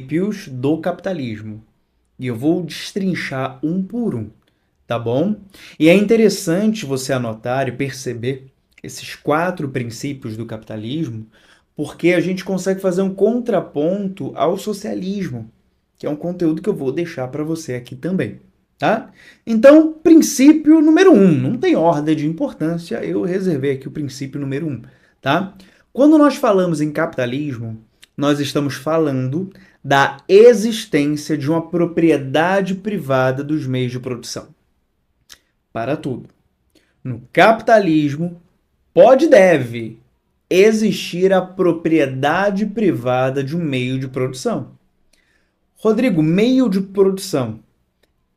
princípios do capitalismo. E eu vou destrinchar um por um, tá bom? E é interessante você anotar e perceber esses 4 princípios do capitalismo, porque a gente consegue fazer um contraponto ao socialismo, que é um conteúdo que eu vou deixar para você aqui também, tá? Então, princípio número 1, não tem ordem de importância, eu reservei aqui o princípio número 1, tá? Quando nós falamos em capitalismo, nós estamos falando da existência de uma propriedade privada dos meios de produção. Para tudo. No capitalismo, pode e deve existir a propriedade privada de um meio de produção. Rodrigo, meio de produção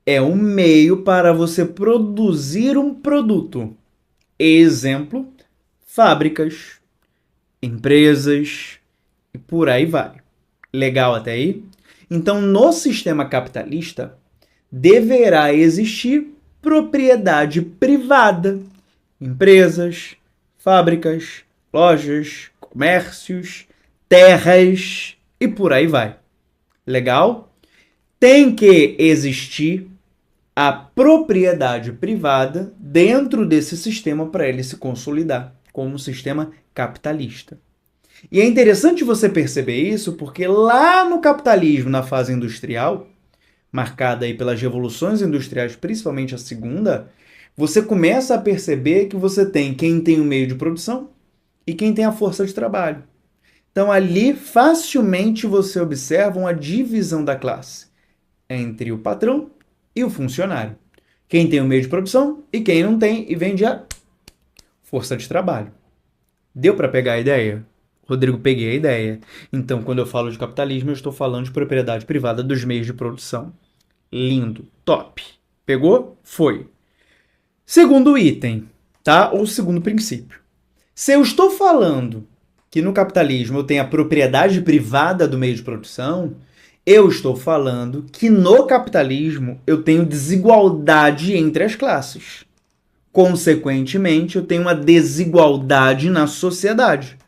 é um meio para você produzir um produto. Exemplo, fábricas, empresas e por aí vai. Legal até aí? Então, no sistema capitalista, deverá existir propriedade privada. Empresas, fábricas, lojas, comércios, terras e por aí vai. Legal? Tem que existir a propriedade privada dentro desse sistema para ele se consolidar como um sistema capitalista. E é interessante você perceber isso porque lá no capitalismo, na fase industrial, marcada aí pelas revoluções industriais, principalmente a segunda, você começa a perceber que você tem quem tem o meio de produção e quem tem a força de trabalho. Então ali facilmente você observa uma divisão da classe entre o patrão e o funcionário. Quem tem o meio de produção e quem não tem e vende a força de trabalho. Deu para pegar a ideia? Rodrigo, peguei a ideia. Então, quando eu falo de capitalismo, eu estou falando de propriedade privada dos meios de produção. Lindo, top. Pegou? Foi. Segundo item, tá? Ou segundo princípio. Se eu estou falando que no capitalismo eu tenho a propriedade privada do meio de produção, eu estou falando que no capitalismo eu tenho desigualdade entre as classes. Consequentemente, eu tenho uma desigualdade na sociedade.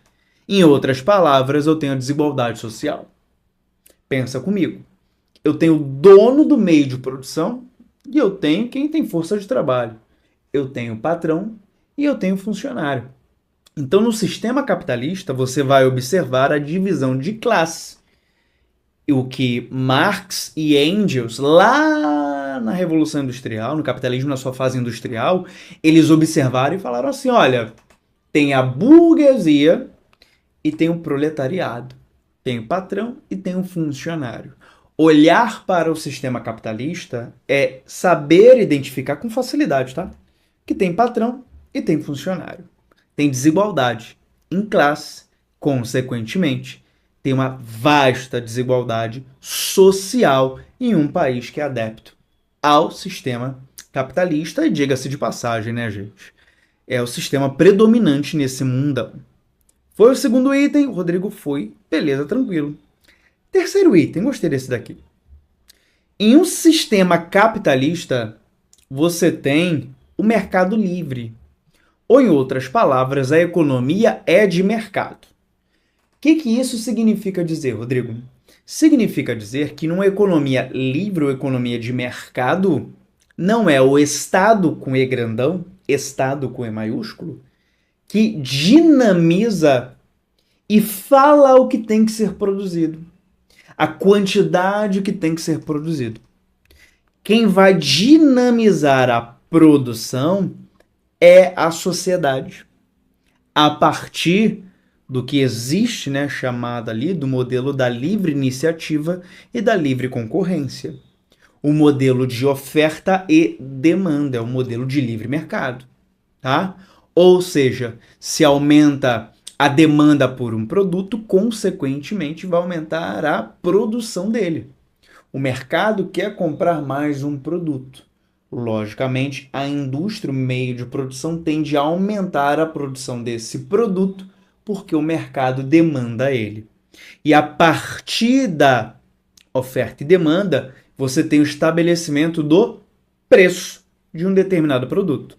Em outras palavras, eu tenho a desigualdade social. Pensa comigo. Eu tenho o dono do meio de produção e eu tenho quem tem força de trabalho. Eu tenho o patrão e eu tenho o funcionário. Então, no sistema capitalista, você vai observar a divisão de classe. O que Marx e Engels, lá na Revolução Industrial, no capitalismo na sua fase industrial, eles observaram e falaram assim, olha, tem a burguesia e tem o proletariado. Tem o patrão e tem o funcionário. Olhar para o sistema capitalista é saber identificar com facilidade, tá? Que tem patrão e tem funcionário. Tem desigualdade em classe, consequentemente, tem uma vasta desigualdade social em um país que é adepto ao sistema capitalista. E diga-se de passagem, né, gente? É o sistema predominante nesse mundão. Foi o segundo item, o Rodrigo foi, beleza, tranquilo. Terceiro item, gostei desse daqui. Em um sistema capitalista, você tem o mercado livre. Ou, em outras palavras, a economia é de mercado. O que isso significa dizer, Rodrigo? Significa dizer que numa economia livre ou economia de mercado, não é o Estado com E grandão, Estado com E maiúsculo, que dinamiza e fala o que tem que ser produzido, a quantidade que tem que ser produzido. Quem vai dinamizar a produção é a sociedade. A partir do que existe, né, chamado ali do modelo da livre iniciativa e da livre concorrência. O modelo de oferta e demanda, é o modelo de livre mercado, tá? Ou seja, se aumenta a demanda por um produto, consequentemente vai aumentar a produção dele. O mercado quer comprar mais um produto. Logicamente, a indústria, o meio de produção, tende a aumentar a produção desse produto porque o mercado demanda ele. E a partir da oferta e demanda, você tem o estabelecimento do preço de um determinado produto.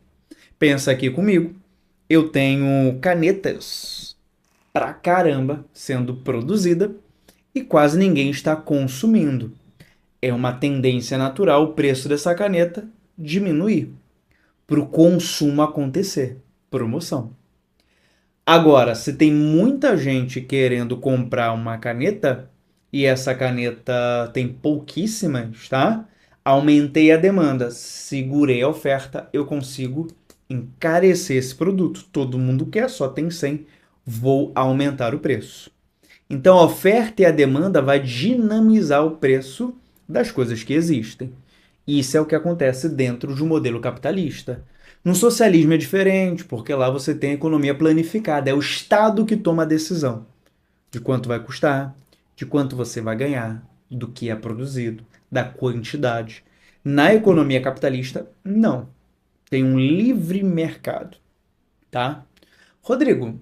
Pensa aqui comigo. Eu tenho canetas pra caramba sendo produzida e quase ninguém está consumindo. É uma tendência natural o preço dessa caneta diminuir para o consumo acontecer. Promoção. Agora, se tem muita gente querendo comprar uma caneta e essa caneta tem pouquíssimas, tá? Aumentei a demanda, segurei a oferta, eu consigo encarecer esse produto. Todo mundo quer, só tem 100, vou aumentar o preço. Então, a oferta e a demanda vai dinamizar o preço das coisas que existem. Isso é o que acontece dentro de um modelo capitalista. No socialismo é diferente, porque lá você tem a economia planificada, é o Estado que toma a decisão de quanto vai custar, de quanto você vai ganhar, do que é produzido, da quantidade. Na economia capitalista, não. Tem um livre mercado, tá? Rodrigo,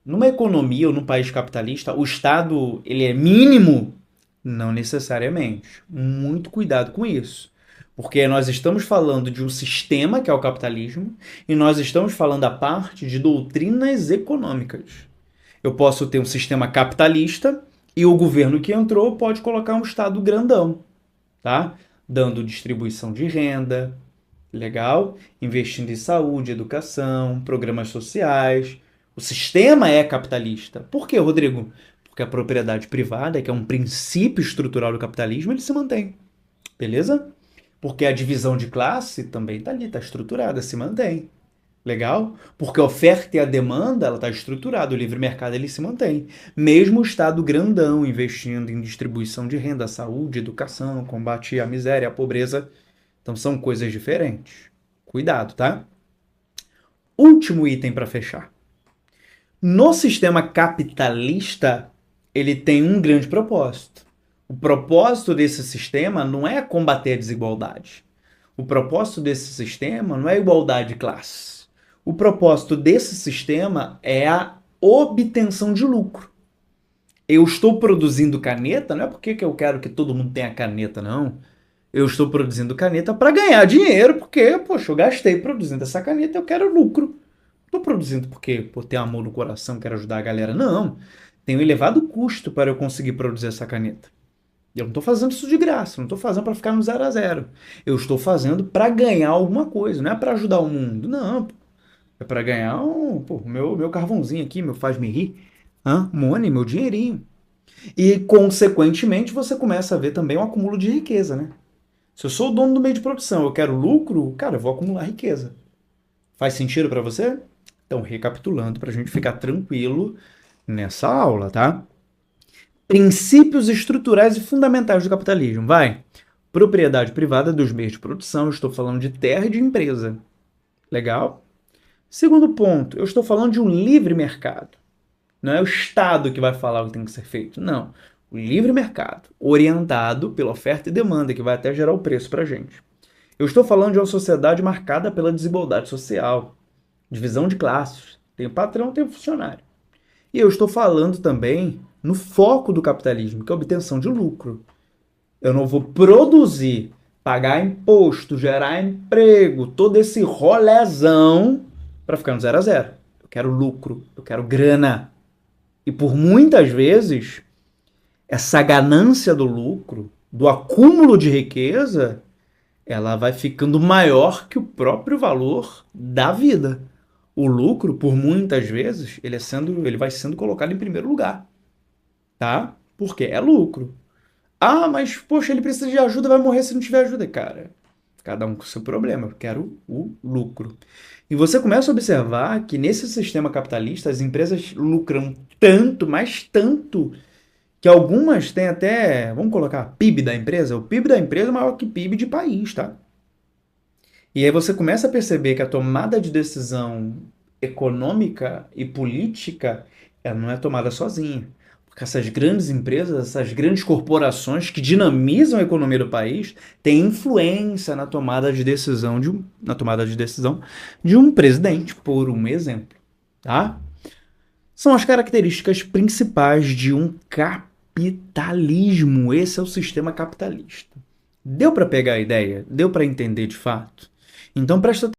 numa economia ou num país capitalista, o Estado ele é mínimo? Não necessariamente. Muito cuidado com isso. Porque nós estamos falando de um sistema que é o capitalismo e nós estamos falando a parte de doutrinas econômicas. Eu posso ter um sistema capitalista e o governo que entrou pode colocar um Estado grandão, tá? Dando distribuição de renda, legal, investindo em saúde, educação, programas sociais. O sistema é capitalista. Por quê, Rodrigo? Porque a propriedade privada, que é um princípio estrutural do capitalismo, ele se mantém. Beleza? Porque a divisão de classe também está ali, está estruturada, se mantém. Legal? Porque a oferta e a demanda, ela está estruturada, o livre mercado ele se mantém. Mesmo o Estado grandão investindo em distribuição de renda, saúde, educação, combate à miséria, à pobreza, então são coisas diferentes. Cuidado, tá? Último item para fechar. No sistema capitalista, ele tem um grande propósito. O propósito desse sistema não é combater a desigualdade. O propósito desse sistema não é a igualdade de classe. O propósito desse sistema é a obtenção de lucro. Eu estou produzindo caneta, não é porque eu quero que todo mundo tenha caneta, não. Eu estou produzindo caneta para ganhar dinheiro, porque, poxa, eu gastei produzindo essa caneta, eu quero lucro. Estou produzindo porque tenho amor no coração, quero ajudar a galera. Não. Tem um elevado custo para eu conseguir produzir essa caneta. Eu não estou fazendo isso de graça, não estou fazendo para ficar no 0 a 0. Eu estou fazendo para ganhar alguma coisa, não é para ajudar o mundo, não. É para ganhar meu carvãozinho aqui, meu faz-me rir, money, meu dinheirinho. E, consequentemente, você começa a ver também um acúmulo de riqueza, né? Se eu sou o dono do meio de produção, eu quero lucro, cara, eu vou acumular riqueza. Faz sentido para você? Então, recapitulando, para a gente ficar tranquilo nessa aula, tá? Princípios estruturais e fundamentais do capitalismo. Vai. Propriedade privada dos meios de produção. Eu estou falando de terra e de empresa. Legal? Segundo ponto, eu estou falando de um livre mercado. Não é o Estado que vai falar o que tem que ser feito. Não. O livre mercado, orientado pela oferta e demanda, que vai até gerar o preço para a gente. Eu estou falando de uma sociedade marcada pela desigualdade social, divisão de classes. Tem o patrão, tem o funcionário. E eu estou falando também no foco do capitalismo, que é a obtenção de lucro. Eu não vou produzir, pagar imposto, gerar emprego, todo esse rolezão para ficar no 0 a 0. Eu quero lucro, eu quero grana. E por muitas vezes, essa ganância do lucro, do acúmulo de riqueza, ela vai ficando maior que o próprio valor da vida. O lucro, por muitas vezes, ele vai sendo colocado em primeiro lugar, tá? Porque é lucro. Ah, mas, poxa, ele precisa de ajuda, vai morrer se não tiver ajuda. Cara, cada um com o seu problema. Eu quero o lucro. E você começa a observar que nesse sistema capitalista, as empresas lucram tanto, mas tanto, que algumas têm até, vamos colocar, PIB da empresa. O PIB da empresa é maior que PIB de país, tá? E aí você começa a perceber que a tomada de decisão econômica e política, ela não é tomada sozinha. Porque essas grandes empresas, essas grandes corporações que dinamizam a economia do país, têm influência na tomada de decisão de um presidente, por um exemplo, tá? São as características principais de um capitalismo. Esse é o sistema capitalista. Deu para pegar a ideia? Deu para entender de fato? Então presta